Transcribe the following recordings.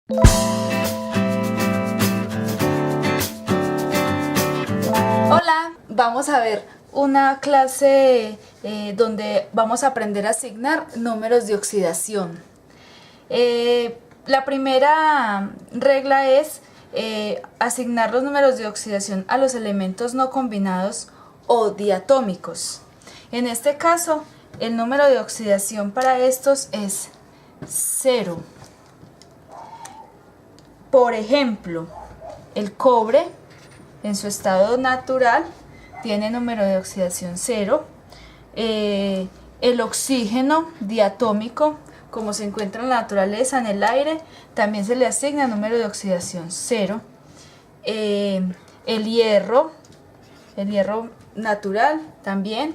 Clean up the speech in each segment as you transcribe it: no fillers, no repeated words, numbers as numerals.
Hola, vamos a ver una clase donde vamos a aprender a asignar números de oxidación. La primera regla es asignar los números de oxidación a los elementos no combinados o diatómicos. En este caso, el número de oxidación para estos es 0. Por ejemplo, el cobre en su estado natural tiene número de oxidación 0. El oxígeno diatómico, como se encuentra en la naturaleza, en el aire, también se le asigna número de oxidación 0. El hierro natural también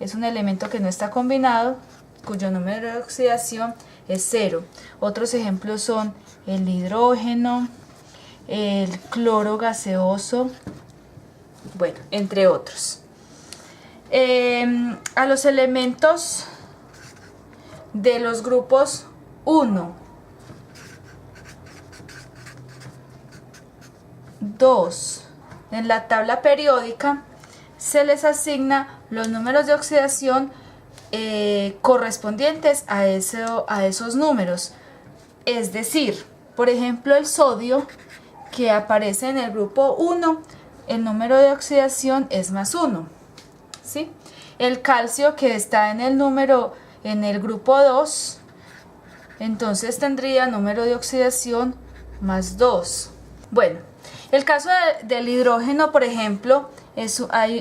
es un elemento que no está combinado, cuyo número de oxidación es 0. Otros ejemplos son el hidrógeno, el cloro gaseoso, bueno, entre otros. A los elementos de los grupos 1, 2, en la tabla periódica se les asigna los números de oxidación correspondientes a esos números. Es decir, por ejemplo, el sodio, que aparece en el grupo 1, el número de oxidación es +1, ¿sí? El calcio, que está en el grupo 2, entonces tendría número de oxidación +2. Bueno, el caso del hidrógeno, por ejemplo,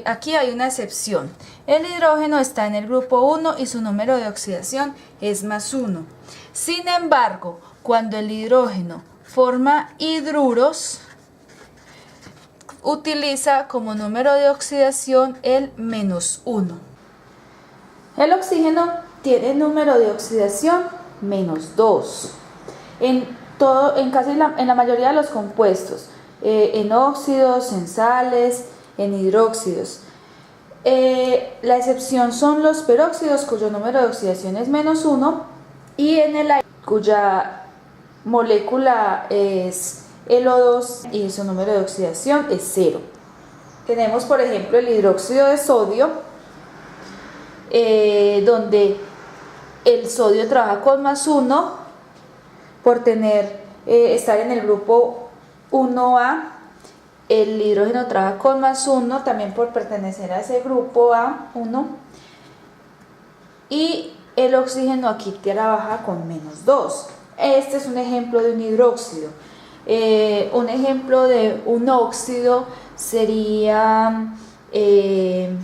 aquí hay una excepción. El hidrógeno está en el grupo 1 y su número de oxidación es +1. Sin embargo, cuando el hidrógeno forma hidruros, utiliza como número de oxidación el -1. El oxígeno tiene número de oxidación -2. En la mayoría de los compuestos, en óxidos, en sales, en hidróxidos. La excepción son los peróxidos, cuyo número de oxidación es -1, y en el aire, cuya molécula es el O2 y su número de oxidación es 0. Tenemos, por ejemplo, el hidróxido de sodio, donde el sodio trabaja con +1 por estar en el grupo 1A. El hidrógeno trabaja con +1 también por pertenecer a ese grupo A1. Y el oxígeno aquí trabaja con -2. Este es un ejemplo de un hidróxido. Un ejemplo de un óxido sería el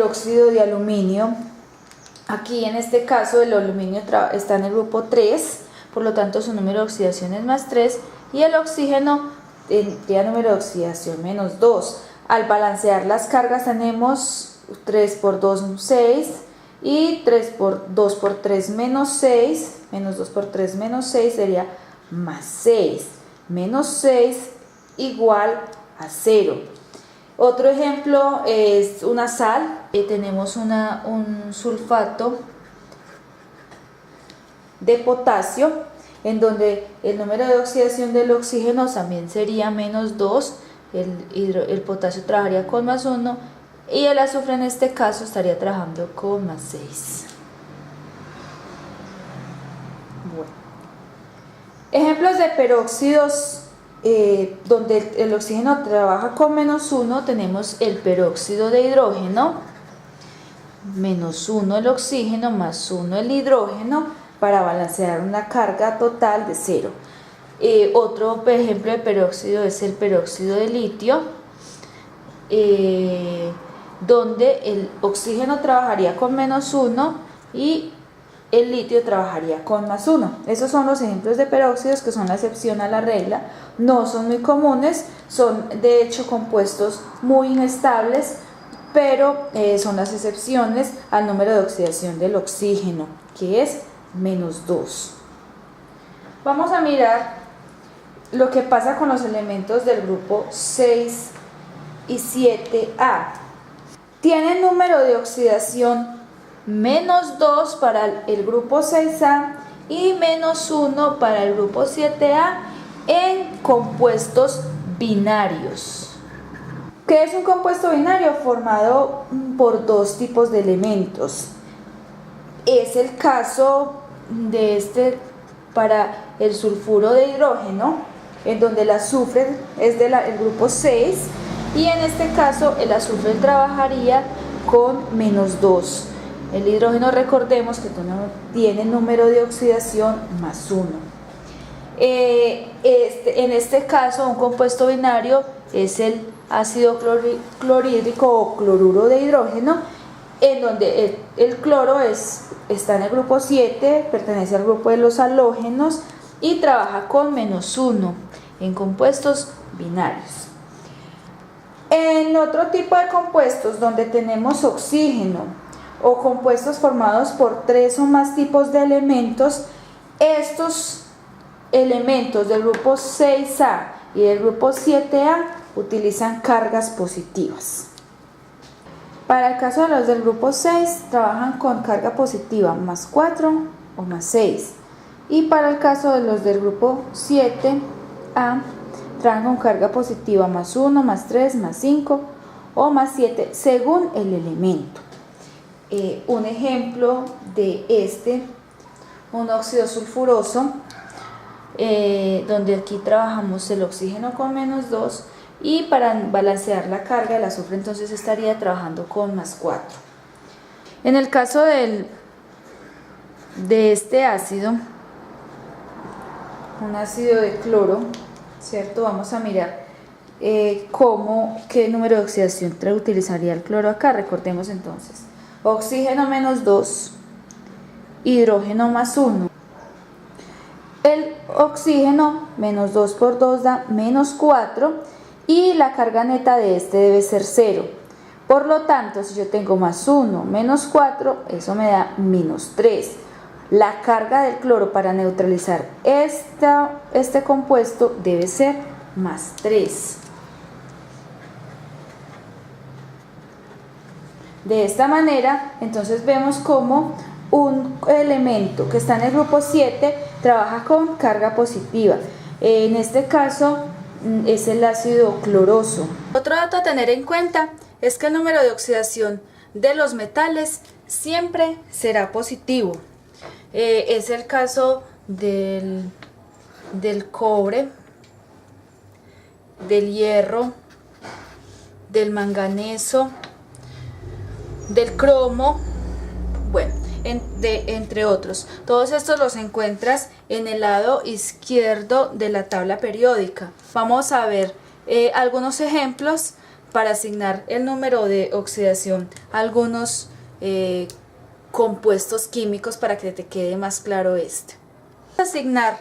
óxido de aluminio. Aquí en este caso el aluminio está en el grupo 3, por lo tanto su número de oxidación es +3, y el oxígeno tendría número de oxidación -2. Al balancear las cargas tenemos 3 por 2, 6, y 3 por 2 por 3 -6, -2 por 3 -6 sería +6. -6 igual a 0. Otro ejemplo es una sal. Tenemos un sulfato de potasio, en donde el número de oxidación del oxígeno también sería -2. El potasio trabajaría con +1. Y el azufre en este caso estaría trabajando con +6. Bueno. Ejemplos de peróxidos donde el oxígeno trabaja con -1, tenemos el peróxido de hidrógeno, -1 el oxígeno, +1 el hidrógeno, para balancear una carga total de 0. Otro ejemplo de peróxido es el peróxido de litio, donde el oxígeno trabajaría con -1 y el litio trabajaría con +1. Esos son los ejemplos de peróxidos que son la excepción a la regla. No son muy comunes, son de hecho compuestos muy inestables, pero son las excepciones al número de oxidación del oxígeno, que es -2. Vamos a mirar lo que pasa con los elementos del grupo 6 y 7A. Tienen número de oxidación -2 para el grupo 6A y menos 1 para el grupo 7A en compuestos binarios. ¿Qué es un compuesto binario? Formado por dos tipos de elementos. Es el caso de este para el sulfuro de hidrógeno, en donde el azufre es del grupo 6, y en este caso el azufre trabajaría con menos 2. El hidrógeno, recordemos que tiene número de oxidación más 1. En este caso, un compuesto binario es el ácido clorhídrico o cloruro de hidrógeno, en donde el cloro está en el grupo 7, pertenece al grupo de los halógenos y trabaja con menos 1 en compuestos binarios. En otro tipo de compuestos donde tenemos oxígeno o compuestos formados por 3 o más tipos de elementos, estos elementos del grupo 6A y del grupo 7A utilizan cargas positivas. Para el caso de los del grupo 6, trabajan con carga positiva más 4 o más 6. Y para el caso de los del grupo 7A, trabajan con carga positiva más 1, más 3, más 5 o más 7, según el elemento. Un ejemplo de un óxido sulfuroso, donde aquí trabajamos el oxígeno con menos 2, y para balancear la carga el azufre entonces estaría trabajando con más 4. En el caso de este ácido, un ácido de cloro, ¿cierto? Vamos a mirar qué número de oxidación utilizaría el cloro acá. Recordemos entonces, oxígeno menos 2, hidrógeno más 1. El oxígeno menos 2 por 2 da menos 4 y la carga neta de este debe ser 0. Por lo tanto, si yo tengo más 1 menos 4, eso me da menos 3. La carga del cloro para neutralizar este compuesto debe ser más 3. De esta manera, entonces vemos cómo un elemento que está en el grupo 7 trabaja con carga positiva. En este caso es el ácido cloroso. Otro dato a tener en cuenta es que el número de oxidación de los metales siempre será positivo. Es el caso del cobre, del hierro, del manganeso, del cromo, bueno, entre otros. Todos estos los encuentras en el lado izquierdo de la tabla periódica. Vamos a ver algunos ejemplos para asignar el número de oxidación a algunos compuestos químicos para que te quede más claro este. Asignar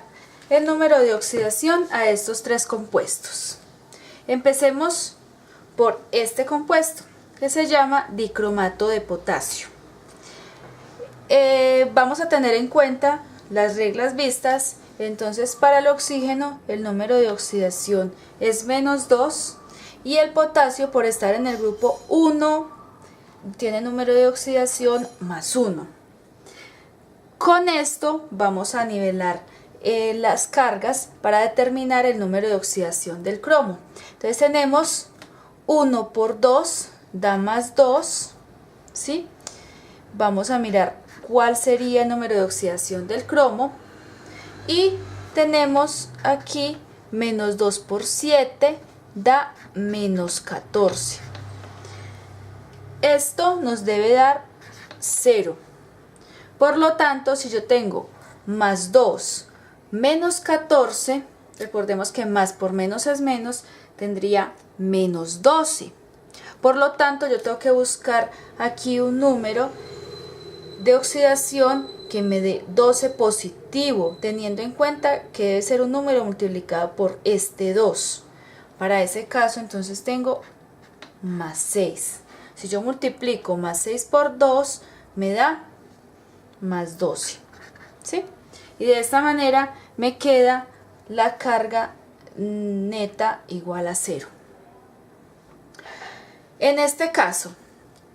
el número de oxidación a estos 3 compuestos. Empecemos por este compuesto que se llama dicromato de potasio. Vamos a tener en cuenta las reglas vistas. Entonces, para el oxígeno el número de oxidación es menos 2 y el potasio, por estar en el grupo 1, tiene número de oxidación más 1. Con esto vamos a nivelar las cargas para determinar el número de oxidación del cromo. Entonces tenemos 1 por 2 da más 2, ¿sí? Vamos a mirar cuál sería el número de oxidación del cromo y tenemos aquí menos 2 por 7 da menos 14. Esto nos debe dar 0. Por lo tanto, si yo tengo más 2 menos 14, recordemos que más por menos es menos, tendría menos 12. Por lo tanto, yo tengo que buscar aquí un número de oxidación que me dé 12 positivo, teniendo en cuenta que debe ser un número multiplicado por este 2. Para ese caso, entonces tengo más 6. Si yo multiplico más 6 por 2, me da más 12. ¿Sí? Y de esta manera me queda la carga neta igual a 0. En este caso,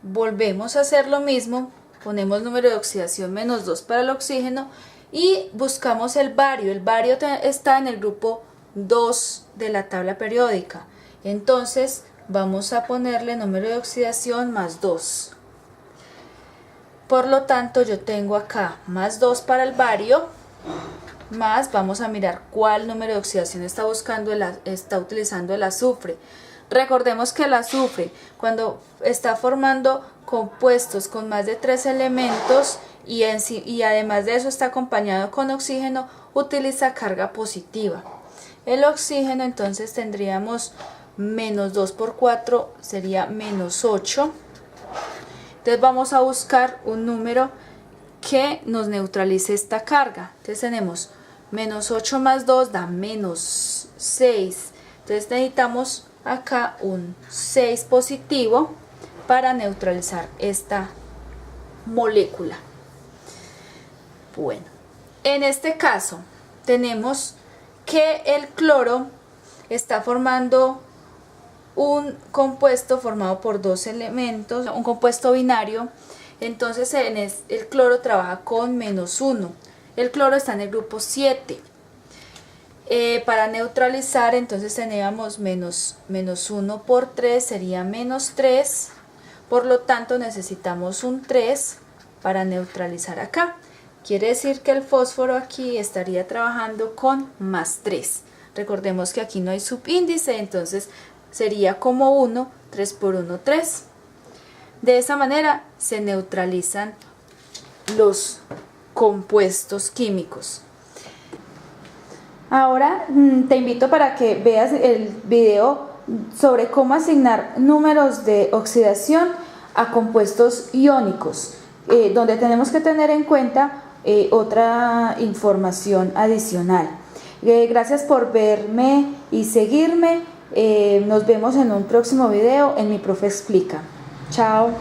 volvemos a hacer lo mismo. Ponemos número de oxidación menos 2 para el oxígeno y buscamos el bario. El bario está en el grupo 2 de la tabla periódica. Entonces vamos a ponerle número de oxidación más 2. Por lo tanto, yo tengo acá más 2 para el bario, más vamos a mirar cuál número de oxidación está utilizando el azufre. Recordemos que el azufre, cuando está formando compuestos con más de 3 elementos y además de eso está acompañado con oxígeno, utiliza carga positiva. El oxígeno, entonces tendríamos menos 2 por 4, sería menos 8. Entonces vamos a buscar un número que nos neutralice esta carga. Entonces tenemos menos 8 más 2 da menos 6. Entonces necesitamos acá un 6 positivo para neutralizar esta molécula. Bueno, en este caso tenemos que el cloro está formando un compuesto formado por 2 elementos, un compuesto binario. Entonces el cloro trabaja con menos 1. El cloro está en el grupo 7. Para neutralizar, entonces teníamos menos 1 por 3 sería menos 3. Por lo tanto necesitamos un 3 para neutralizar acá. Quiere decir que el fósforo aquí estaría trabajando con más 3. Recordemos que aquí no hay subíndice, entonces sería como 1, 3 por 1, 3. De esa manera se neutralizan los compuestos químicos. Ahora te invito para que veas el video sobre cómo asignar números de oxidación a compuestos iónicos, donde tenemos que tener en cuenta otra información adicional. Gracias por verme y seguirme. Nos vemos en un próximo video en Mi Profe Explica. Chao.